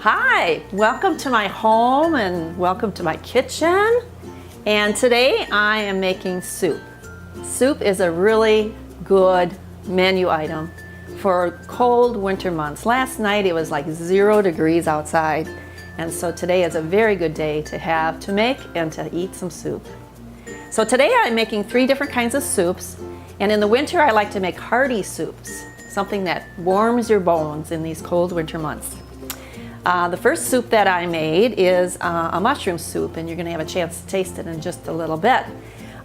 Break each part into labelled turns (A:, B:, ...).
A: Hi, welcome to my home and welcome to my kitchen. And today I am making soup. Soup is a really good menu item for cold winter months. Last night it was like 0 degrees outside, and so today is a very good day to make and to eat some soup. So today I'm making 3 different kinds of soups, and in the winter I like to make hearty soups, something that warms your bones in these cold winter months. The first soup that I made is a mushroom soup, and you're going to have a chance to taste it in just a little bit.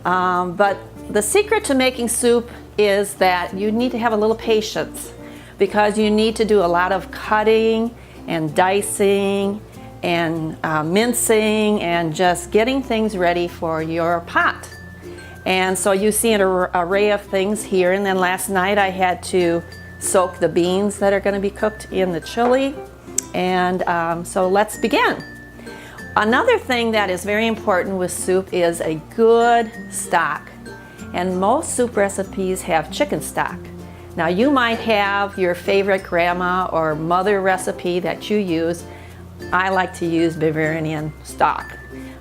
A: But the secret to making soup is that you need to have a little patience, because you need to do a lot of cutting and dicing and mincing and just getting things ready for your pot. And so you see an array of things here. And then last night I had to soak the beans that are going to be cooked in the chili. And so let's begin. Another thing that is very important with soup is a good stock. And most soup recipes have chicken stock. Now you might have your favorite grandma or mother recipe that you use. I like to use Bavarian stock.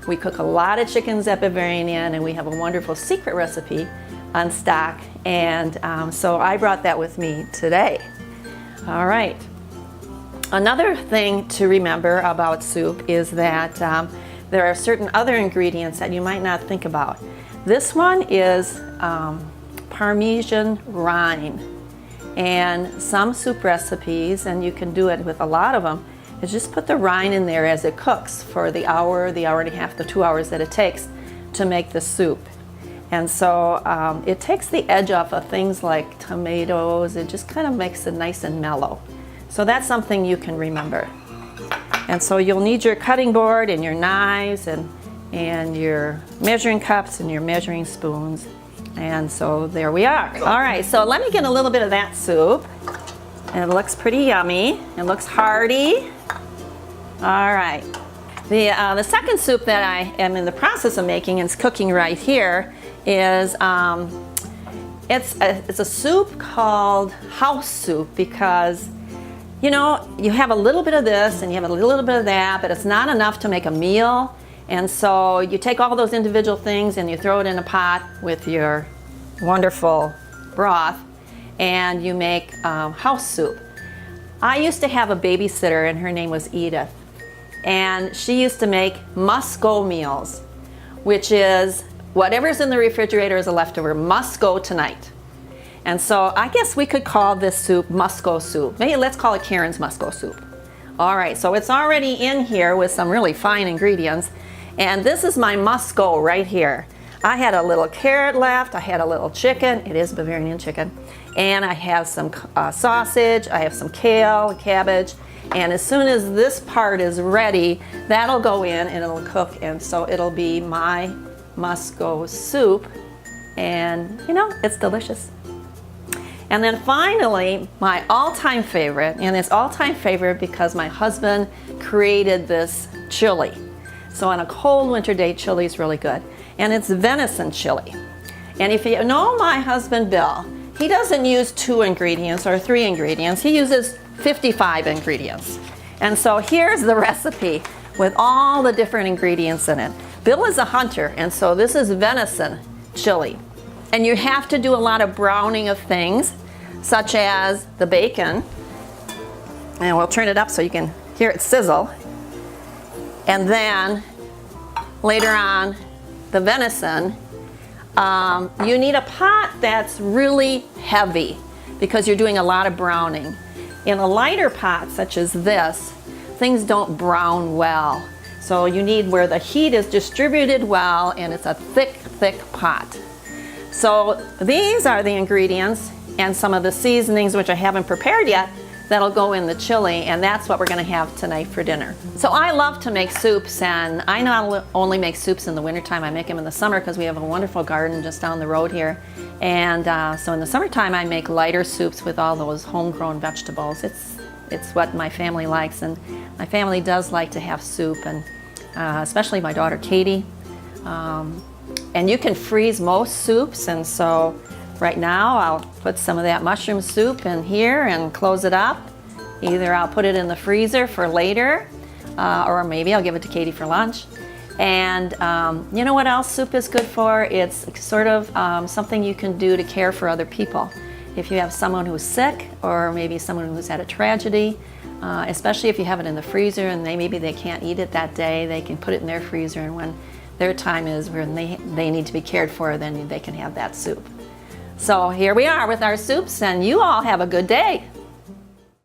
A: We cook a lot of chickens at Bavarian, and we have a wonderful secret recipe on stock. And so I brought that with me today. All right. Another thing to remember about soup is that there are certain other ingredients that you might not think about. This one is Parmesan rind, and some soup recipes, and you can do it with a lot of them, is just put the rind in there as it cooks for the hour and a half, the 2 hours that it takes to make the soup. And so it takes the edge off of things like tomatoes. It just kind of makes it nice and mellow. So that's something you can remember. And so you'll need your cutting board and your knives and your measuring cups and your measuring spoons. And so there we are. All right, so let me get a little bit of that soup. And it looks pretty yummy. It looks hearty. All right. The second soup that I am in the process of making and it's cooking right here is it's a soup called house soup, because you know, you have a little bit of this and you have a little bit of that, but it's not enough to make a meal. And so you take all those individual things and you throw it in a pot with your wonderful broth, and you make house soup. I used to have a babysitter, and her name was Edith. And she used to make must-go meals, which is whatever's in the refrigerator is a leftover, must go tonight. And so I guess we could call this soup must-go soup. Maybe let's call it Karen's must-go soup. All right, so it's already in here with some really fine ingredients. And this is my must-go right here. I had a little carrot left. I had a little chicken. It is Bavarian chicken. And I have some sausage. I have some kale, cabbage. And as soon as this part is ready, that'll go in and it'll cook. And so it'll be my must-go soup. And, you know, it's delicious. And then finally, my all-time favorite, and it's all-time favorite because my husband created this chili. So on a cold winter day, chili is really good. And it's venison chili. And if you know my husband, Bill, he doesn't use 2 ingredients or 3 ingredients. He uses 55 ingredients. And so here's the recipe with all the different ingredients in it. Bill is a hunter, and so this is venison chili. And you have to do a lot of browning of things, such as the bacon. And we'll turn it up so you can hear it sizzle. And then later on, the venison. You need a pot that's really heavy because you're doing a lot of browning. In a lighter pot such as this, things don't brown well. So you need where the heat is distributed well, and it's a thick, thick pot. So these are the ingredients and some of the seasonings, which I haven't prepared yet, that'll go in the chili, and that's what we're going to have tonight for dinner. So I love to make soups, and I not only make soups in the wintertime, I make them in the summer because we have a wonderful garden just down the road here. And so in the summertime I make lighter soups with all those homegrown vegetables. It's what my family likes, and my family does like to have soup, and especially my daughter Katie. And you can freeze most soups, and so right now I'll put some of that mushroom soup in here and close it up. Either I'll put it in the freezer for later, or maybe I'll give it to Katie for lunch. And you know what else soup is good for? It's sort of something you can do to care for other people. If you have someone who's sick, or maybe someone who's had a tragedy, especially if you have it in the freezer and maybe they can't eat it that day, they can put it in their freezer, and when their time is when they need to be cared for, then they can have that soup. So here we are with our soups, and you all have a good day.